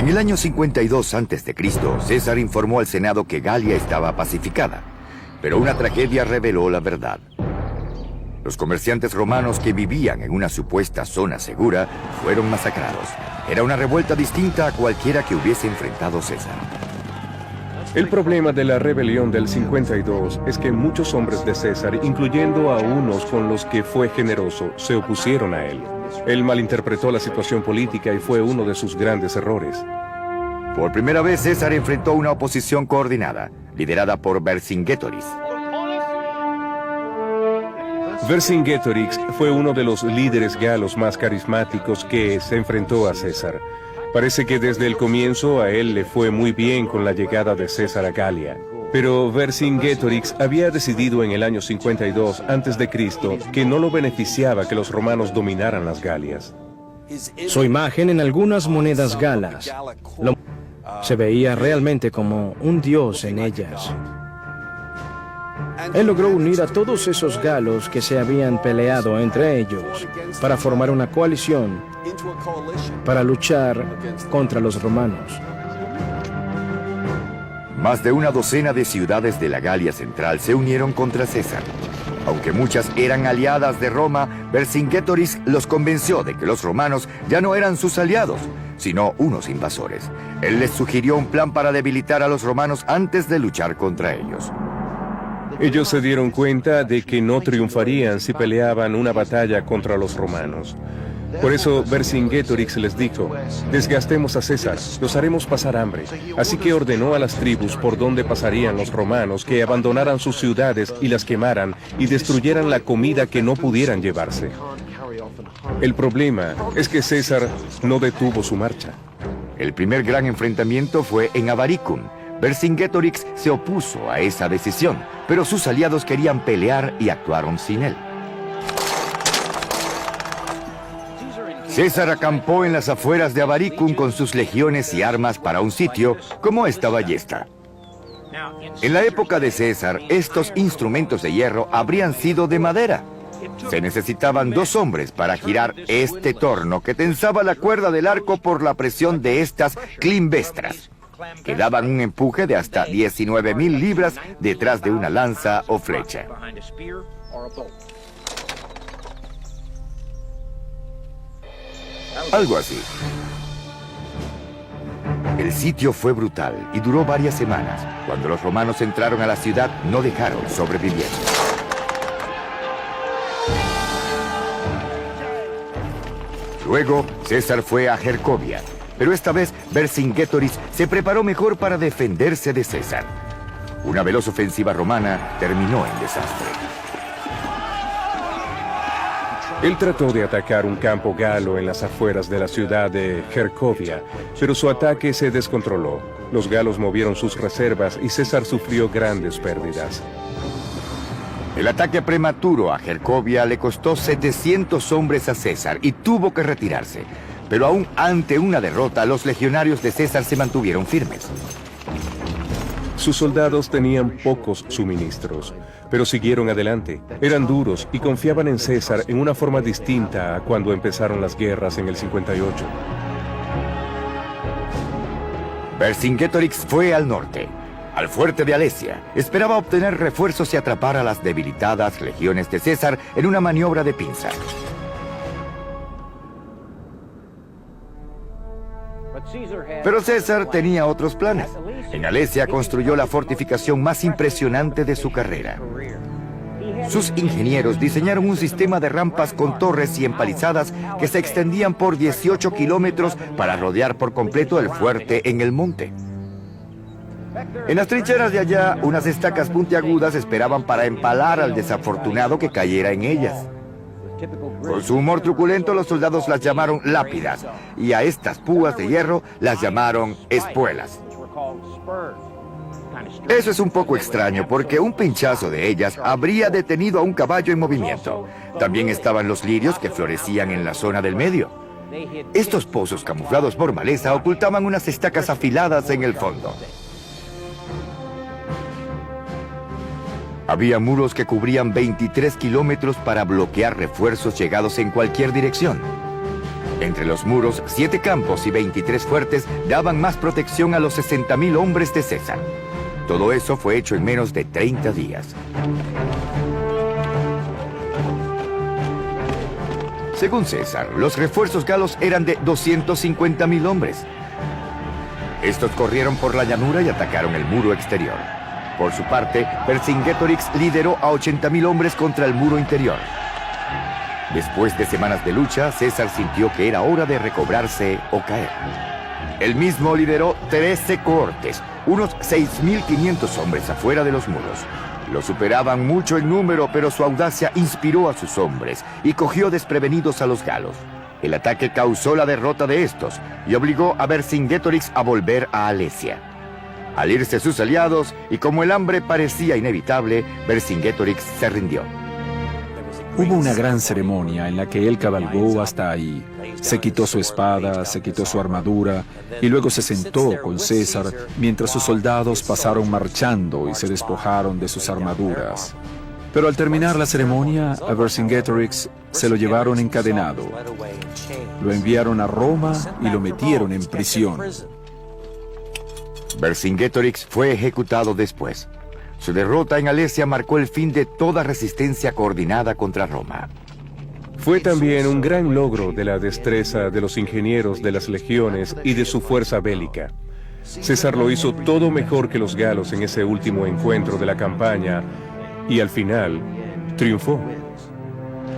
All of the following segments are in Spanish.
En el año 52 a.C., César informó al Senado que Galia estaba pacificada, pero una tragedia reveló la verdad. Los comerciantes romanos que vivían en una supuesta zona segura fueron masacrados. Era una revuelta distinta a cualquiera que hubiese enfrentado César. El problema de la rebelión del 52 es que muchos hombres de César, incluyendo a unos con los que fue generoso, se opusieron a él. Él malinterpretó la situación política y fue uno de sus grandes errores. Por primera vez César enfrentó una oposición coordinada, liderada por Vercingetorix. Vercingetorix fue uno de los líderes galos más carismáticos que se enfrentó a César. Parece que desde el comienzo a él le fue muy bien con la llegada de César a Galia. Pero Vercingetorix había decidido en el año 52 a.C. que no lo beneficiaba que los romanos dominaran las Galias. Su imagen en algunas monedas galas se veía realmente como un dios en ellas. Él logró unir a todos esos galos que se habían peleado entre ellos para formar una coalición para luchar contra los romanos. Más de una docena de ciudades de la Galia Central se unieron contra César. Aunque muchas eran aliadas de Roma, Vercingetorix los convenció de que los romanos ya no eran sus aliados, sino unos invasores. Él les sugirió un plan para debilitar a los romanos antes de luchar contra ellos. Ellos se dieron cuenta de que no triunfarían si peleaban una batalla contra los romanos. Por eso Vercingetorix les dijo: desgastemos a César, los haremos pasar hambre. Así que ordenó a las tribus por donde pasarían los romanos que abandonaran sus ciudades y las quemaran y destruyeran la comida que no pudieran llevarse. El problema es que César no detuvo su marcha. El primer gran enfrentamiento fue en Avaricum. Vercingetorix se opuso a esa decisión, pero sus aliados querían pelear y actuaron sin él. César acampó en las afueras de Avaricum con sus legiones y armas para un sitio como esta ballesta. En la época de César, estos instrumentos de hierro habrían sido de madera. Se necesitaban 2 hombres para girar este torno que tensaba la cuerda del arco por la presión de estas climbestras, que daban un empuje de hasta 19.000 libras detrás de una lanza o flecha. Algo así. El sitio fue brutal y duró varias semanas. Cuando los romanos entraron a la ciudad, no dejaron sobrevivientes. Luego, César fue a Gercovia, pero esta vez Vercingetorix se preparó mejor para defenderse de César. Una veloz ofensiva romana terminó en desastre. Él trató de atacar un campo galo en las afueras de la ciudad de Gercovia, pero su ataque se descontroló. Los galos movieron sus reservas y César sufrió grandes pérdidas. El ataque prematuro a Gercovia le costó 700 hombres a César y tuvo que retirarse. Pero aún ante una derrota, los legionarios de César se mantuvieron firmes. Sus soldados tenían pocos suministros, pero siguieron adelante. Eran duros y confiaban en César en una forma distinta a cuando empezaron las guerras en el 58. Vercingetorix fue al norte, al fuerte de Alesia. Esperaba obtener refuerzos y atrapar a las debilitadas legiones de César en una maniobra de pinza. Pero César tenía otros planes. En Alesia construyó la fortificación más impresionante de su carrera. Sus ingenieros diseñaron un sistema de rampas con torres y empalizadas que se extendían por 18 kilómetros para rodear por completo el fuerte en el monte. En las trincheras de allá, unas estacas puntiagudas esperaban para empalar al desafortunado que cayera en ellas. Con su humor truculento, los soldados las llamaron lápidas, y a estas púas de hierro las llamaron espuelas. Eso es un poco extraño, porque un pinchazo de ellas habría detenido a un caballo en movimiento. También estaban los lirios que florecían en la zona del medio. Estos pozos camuflados por maleza ocultaban unas estacas afiladas en el fondo. Había muros que cubrían 23 kilómetros para bloquear refuerzos llegados en cualquier dirección. Entre los muros, 7 campos y 23 fuertes daban más protección a los 60.000 hombres de César. Todo eso fue hecho en menos de 30 días. Según César, los refuerzos galos eran de 250.000 hombres. Estos corrieron por la llanura y atacaron el muro exterior. Por su parte, Vercingetorix lideró a 80.000 hombres contra el muro interior. Después de semanas de lucha, César sintió que era hora de recobrarse o caer. Él mismo lideró 13 cohortes, unos 6.500 hombres afuera de los muros. Lo superaban mucho en número, pero su audacia inspiró a sus hombres y cogió desprevenidos a los galos. El ataque causó la derrota de estos y obligó a Vercingetorix a volver a Alesia. Al irse sus aliados, y como el hambre parecía inevitable, Vercingetorix se rindió. Hubo una gran ceremonia en la que él cabalgó hasta ahí. Se quitó su espada, se quitó su armadura y luego se sentó con César mientras sus soldados pasaron marchando y se despojaron de sus armaduras. Pero al terminar la ceremonia, a Vercingetorix se lo llevaron encadenado. Lo enviaron a Roma y lo metieron en prisión. Vercingetorix fue ejecutado después. Su derrota en Alesia marcó el fin de toda resistencia coordinada contra Roma. Fue también un gran logro de la destreza de los ingenieros de las legiones y de su fuerza bélica. César lo hizo todo mejor que los galos en ese último encuentro de la campaña y al final triunfó.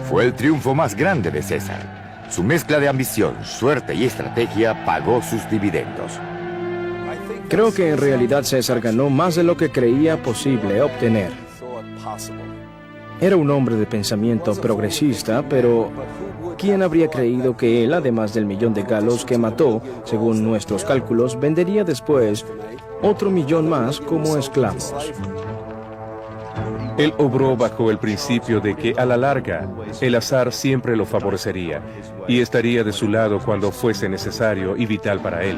Fue el triunfo más grande de César. Su mezcla de ambición, suerte y estrategia pagó sus dividendos. Creo que en realidad César ganó más de lo que creía posible obtener. Era un hombre de pensamiento progresista, pero ¿quién habría creído que él, además del 1.000.000 de galos que mató, según nuestros cálculos, vendería después otro 1.000.000 más como esclavos? Él obró bajo el principio de que a la larga el azar siempre lo favorecería y estaría de su lado cuando fuese necesario y vital para él.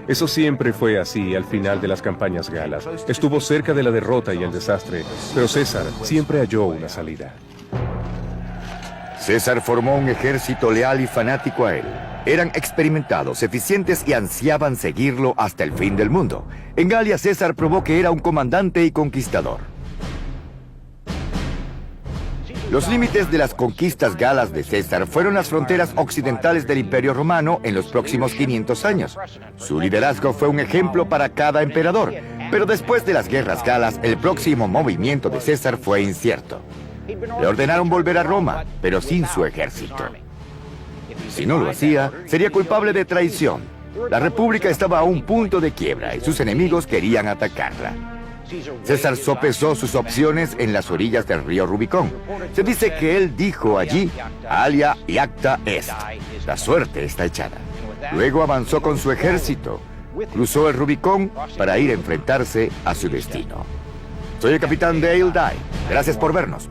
Eso siempre fue así al final de las campañas galas. Estuvo cerca de la derrota y el desastre, pero César siempre halló una salida. César formó un ejército leal y fanático a él. Eran experimentados, eficientes y ansiaban seguirlo hasta el fin del mundo. En Galia, César probó que era un comandante y conquistador. Los límites de las conquistas galas de César fueron las fronteras occidentales del Imperio Romano en los próximos 500 años. Su liderazgo fue un ejemplo para cada emperador, pero después de las guerras galas, el próximo movimiento de César fue incierto. Le ordenaron volver a Roma, pero sin su ejército. Si no lo hacía, sería culpable de traición. La República estaba a un punto de quiebra y sus enemigos querían atacarla. César sopesó sus opciones en las orillas del río Rubicón. Se dice que él dijo allí, alia iacta est, la suerte está echada. Luego avanzó con su ejército, cruzó el Rubicón para ir a enfrentarse a su destino. Soy el capitán Dale Dye. Gracias por vernos.